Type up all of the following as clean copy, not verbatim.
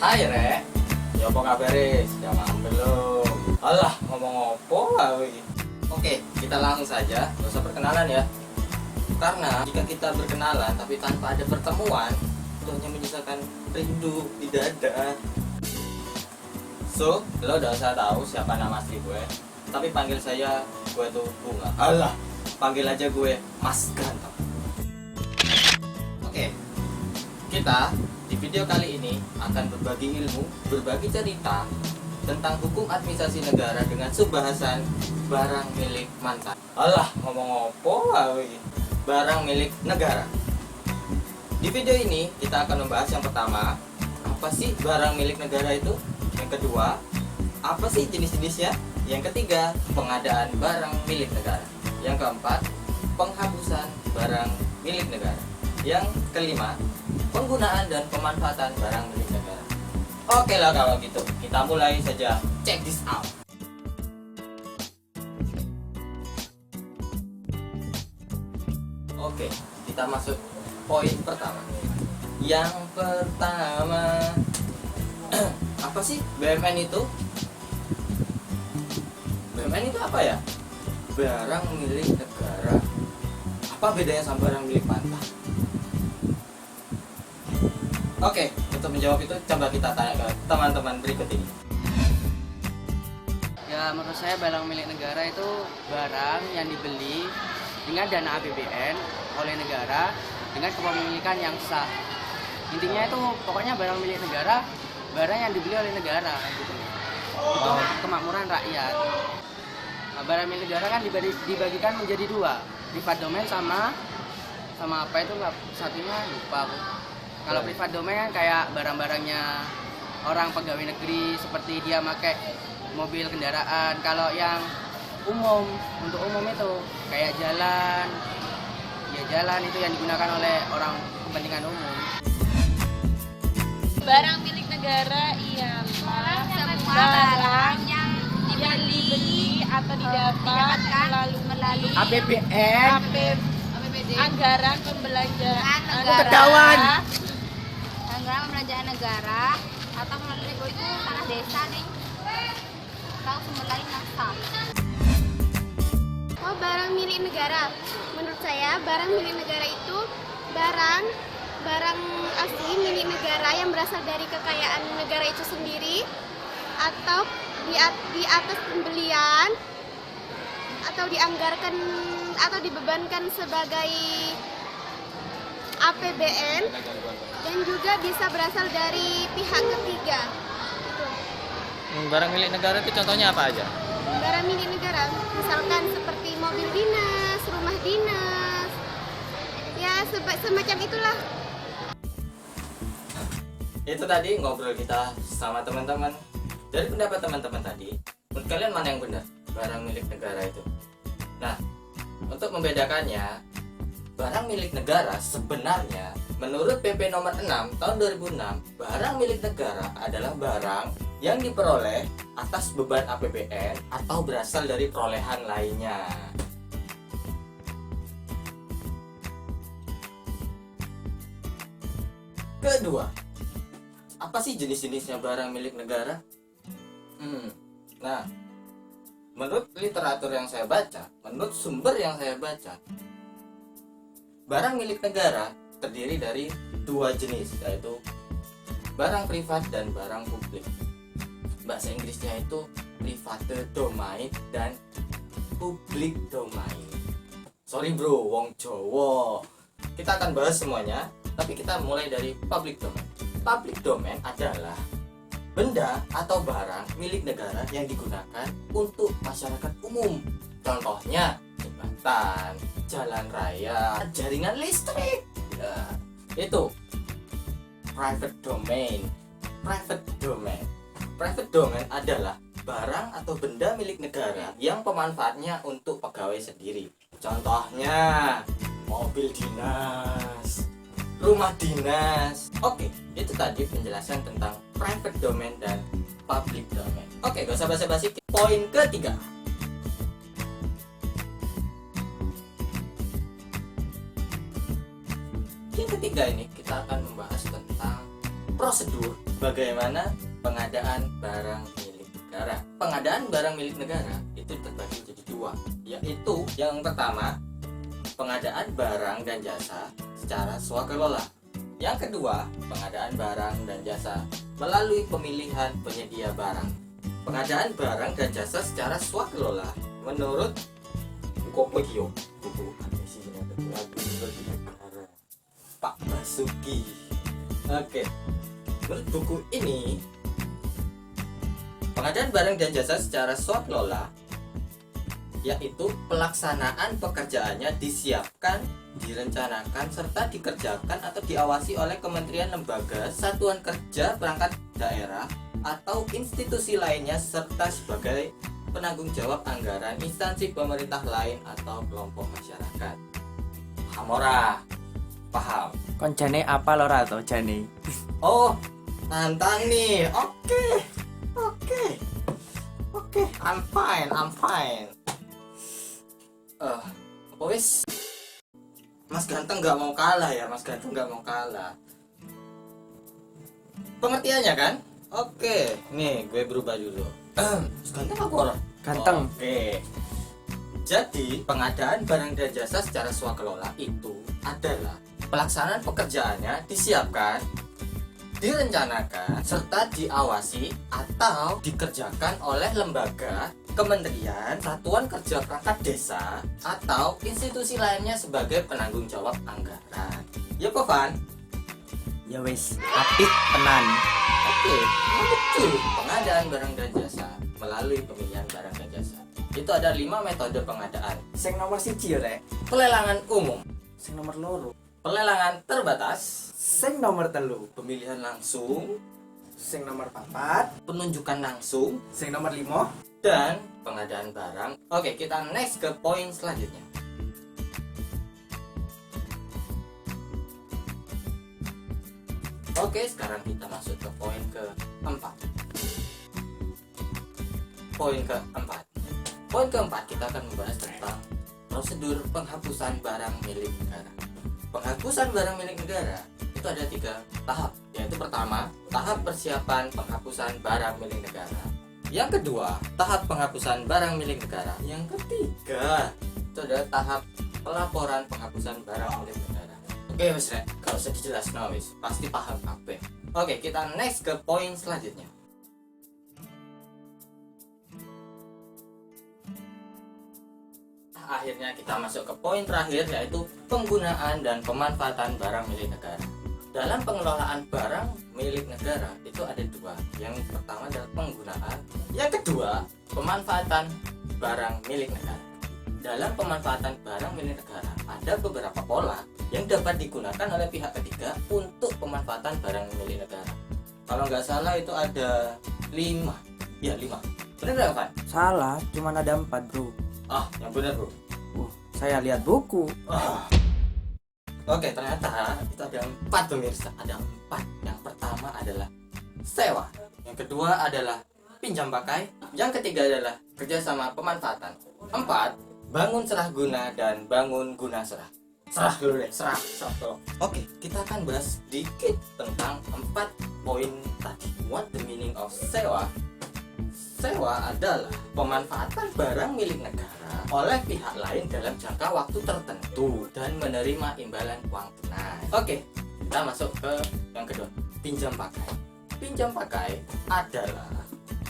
Hai Re, ya apa kabaris? Jangan belum. Alah, ngomong opo lah wih. Oke, kita langsung saja, gak usah perkenalan ya. Karena jika kita berkenalan tapi tanpa ada pertemuan, itu hanya menyisakan rindu di dada. So, lo udah usah tahu siapa nama asli gue. Tapi panggil saya, gue tuh Bunga. Alah, panggil aja gue Mas Ganteng. Oke, kita di video kali ini akan berbagi ilmu, berbagi cerita tentang hukum administrasi negara dengan subbahasan barang milik mantan. Alah, ngomong opo lah wih. Barang milik negara. Di video ini kita akan membahas yang pertama, apa sih barang milik negara itu? Yang kedua, apa sih jenis-jenisnya? Yang ketiga, pengadaan barang milik negara. Yang keempat, penghapusan barang milik negara. Yang kelima, penggunaan dan pemanfaatan barang milik negara. Oke lah kalau gitu, kita mulai saja. Check this out. Oke, kita masuk poin pertama. Yang pertama, apa sih BMN itu? BMN itu apa ya? Barang milik negara. Apa bedanya sama barang milik mantan? Oke, untuk menjawab itu coba kita tanya ke teman-teman berikut ini. Ya, menurut saya barang milik negara itu barang yang dibeli dengan dana APBN oleh negara dengan kepemilikan yang sah. Intinya itu pokoknya barang milik negara, barang yang dibeli oleh negara gitu. Untuk kemakmuran rakyat. Nah, barang milik negara kan dibagikan menjadi dua, privat domain sama apa itu nggak, satunya lupa aku. Kalau privat domain kan kayak barang-barangnya orang pegawai negeri, seperti dia pakai mobil kendaraan. Kalau yang umum, untuk umum itu kayak jalan, ya jalan itu yang digunakan oleh orang kepentingan umum. Barang milik negara ialah semua barang yang dibeli atau didapat melalui APBN, APBD, anggaran pembelanjaan Kedawan. anggaran pembelanjaan negara atau melalui itu tanah desa nih atau sumber lain yang sah. Oh, barang milik negara. Menurut saya barang milik negara itu barang asli milik negara yang berasal dari kekayaan negara itu sendiri atau di atas pembelian atau dianggarkan atau dibebankan sebagai APBN dan juga bisa berasal dari pihak ketiga. Gitu. Barang milik negara itu contohnya apa aja? Barang milik negara, misalkan seperti mobil dinas, rumah dinas, ya semacam itulah. Itu tadi ngobrol kita sama teman-teman. Dari pendapat teman-teman tadi, menurut kalian mana yang benar? Barang milik negara itu. Nah, untuk membedakannya, barang milik negara sebenarnya menurut PP nomor 6 tahun 2006, barang milik negara adalah barang yang diperoleh atas beban APBN atau berasal dari perolehan lainnya. Kedua, apa sih jenis-jenisnya barang milik negara? Nah, menurut literatur yang saya baca, menurut sumber yang saya baca, barang milik negara terdiri dari dua jenis, yaitu barang privat dan barang publik. Bahasa Inggrisnya itu private domain dan public domain. Sorry bro, wong Jawa. Kita akan bahas semuanya, tapi kita mulai dari public domain. Public domain adalah benda atau barang milik negara yang digunakan untuk masyarakat umum. Contohnya jembatan, jalan raya, jaringan listrik. Ya, itu private domain. Private domain adalah barang atau benda milik negara yang pemanfaatnya untuk pegawai sendiri. Contohnya mobil dinas, rumah dinas. Oke, itu tadi penjelasan tentang private domain dan public domain. Oke, gak usah basa-basi. Poin ketiga. Yang ketiga ini kita akan membahas tentang prosedur bagaimana pengadaan barang milik negara. Pengadaan barang milik negara itu terbagi jadi dua, yaitu yang pertama pengadaan barang dan jasa secara swakelola. Yang kedua, pengadaan barang dan jasa melalui pemilihan penyedia barang. Pengadaan barang dan jasa secara swakelola menurut Kopegio, buku Admisi Negara Pak Basuki. Oke, menurut buku ini, pengadaan barang dan jasa secara swakelola yaitu pelaksanaan pekerjaannya disiapkan, direncanakan, serta dikerjakan atau diawasi oleh kementerian, lembaga, satuan kerja, perangkat daerah, atau institusi lainnya, serta sebagai penanggung jawab anggaran instansi pemerintah lain atau kelompok masyarakat. Paham ora? Paham? Koncane apa lora to jane? Oh, nantang nih. Oke, I'm fine. Apa wis? Mas Ganteng nggak mau kalah ya, Mas Ganteng nggak mau kalah. Pengertiannya kan? Oke, nih gue berubah dulu. Mas Ganteng apa orang? Ganteng. Oke. Jadi pengadaan barang dan jasa secara swakelola itu adalah pelaksanaan pekerjaannya disiapkan, direncanakan, serta diawasi atau dikerjakan oleh lembaga, kementerian, satuan kerja, perangkat desa, atau institusi lainnya sebagai penanggung jawab anggaran. Ya Povan? Ya wis, apik tenan. Oke, betul. Pengadaan barang dan jasa melalui pemilihan barang dan jasa. Itu ada 5 metode pengadaan. Sing nomor 1 ya, Rek. Pelelangan umum, Sing nomor 2. pelelangan terbatas, Sing nomor 3. pemilihan langsung, Sing nomor 4. penunjukan langsung, Sing nomor 5. dan pengadaan barang. Oke, kita next ke poin selanjutnya. Oke, sekarang kita masuk ke poin keempat. Poin keempat kita akan membahas tentang prosedur penghapusan barang milik negara. Penghapusan barang milik negara itu ada 3 tahap, yaitu pertama, tahap persiapan penghapusan barang milik negara. Yang kedua, tahap penghapusan barang milik negara. Yang ketiga, itu adalah tahap pelaporan penghapusan barang milik negara. Oke, wes Rek, gak usah dijelaskan wis, pasti paham kabeh. Oke, kita next ke poin selanjutnya. Akhirnya kita masuk ke poin terakhir, yaitu penggunaan dan pemanfaatan barang milik negara. Dalam pengelolaan barang milik negara itu ada 2. Yang pertama adalah penggunaan, yang kedua pemanfaatan barang milik negara. Dalam pemanfaatan barang milik negara ada beberapa pola yang dapat digunakan oleh pihak ketiga untuk pemanfaatan barang milik negara. Kalau nggak salah itu ada 5. Ya 5. Benar nggak Pak? Salah, cuma ada 4, Bro. Ah, yang benar Bro. Saya lihat buku. Oke, ternyata itu ada 4 pemirsa. Ada 4. Yang pertama adalah sewa. Yang kedua adalah pinjam pakai. Yang ketiga adalah kerjasama pemanfaatan. 4. Bangun serah guna dan bangun guna serah. Serah dulu deh, serah dulu. Oke, kita akan bahas sedikit tentang 4 poin tadi. What the meaning of sewa? Sewa adalah pemanfaatan barang milik negara oleh pihak lain dalam jangka waktu tertentu dan menerima imbalan uang tunai. Oke, kita masuk ke yang kedua, pinjam pakai. Pinjam pakai adalah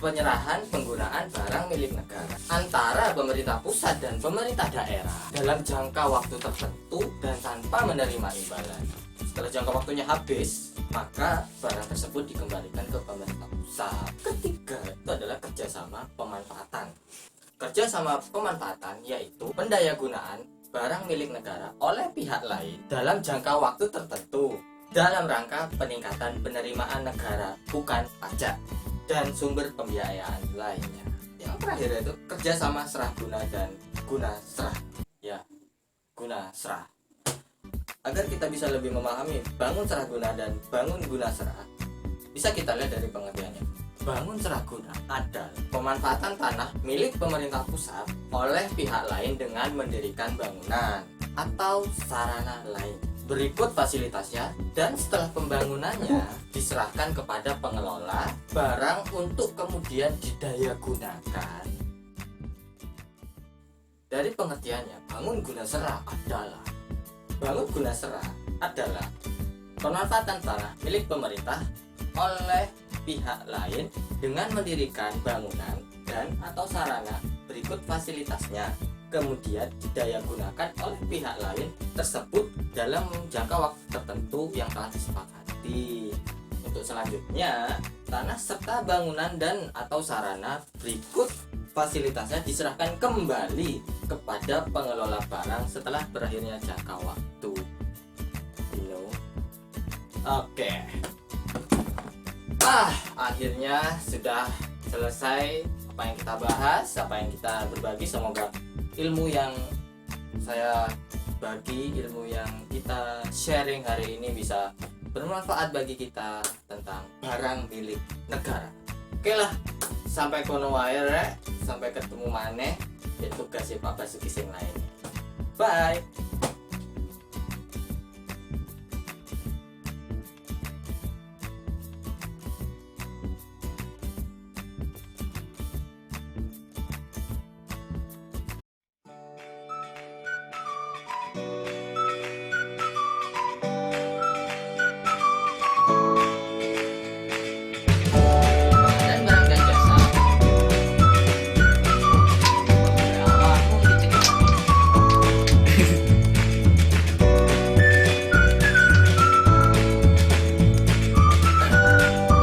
penyerahan penggunaan barang milik negara antara pemerintah pusat dan pemerintah daerah dalam jangka waktu tertentu dan tanpa menerima imbalan. Setelah jangka waktunya habis, maka barang tersebut dikembalikan ke pemerintah pusat. Ketiga, itu adalah kerjasama pemanfaatan. Kerjasama pemanfaatan yaitu pendayagunaan barang milik negara oleh pihak lain dalam jangka waktu tertentu dalam rangka peningkatan penerimaan negara, bukan pajak, dan sumber pembiayaan lainnya. Yang terakhir itu kerjasama serah guna dan guna serah. Ya, guna serah. Agar kita bisa lebih memahami bangun serah guna dan bangun guna serah, bisa kita lihat dari pengertiannya. Bangun serah guna adalah pemanfaatan tanah milik pemerintah pusat oleh pihak lain dengan mendirikan bangunan atau sarana lain. Berikut fasilitasnya, dan setelah pembangunannya diserahkan kepada pengelola barang untuk kemudian didaya gunakan. Dari pengertiannya, bangun guna serah adalah pemanfaatan tanah milik pemerintah oleh pihak lain dengan mendirikan bangunan dan atau sarana berikut fasilitasnya, kemudian didaya gunakan oleh pihak lain tersebut dalam jangka waktu tertentu yang telah disepakati. Untuk selanjutnya, tanah serta bangunan dan atau sarana berikut fasilitasnya diserahkan kembali kepada pengelola barang setelah berakhirnya jangka waktu. Oke. Akhirnya sudah selesai apa yang kita bahas, apa yang kita berbagi. Semoga ilmu yang saya bagi, ilmu yang kita sharing hari ini bisa bermanfaat bagi kita tentang barang milik negara. Oke lah, sampai kono wae rek, sampai ketemu maneh ya tugas Pak Basuki sing lainnya. Bye. Dan barang dan jasa.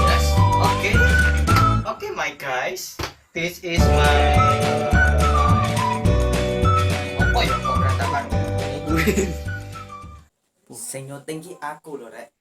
Yes, okay, my guys. This is my. Apa ya kok berantakan? Sing nyuting ki aku lho rek.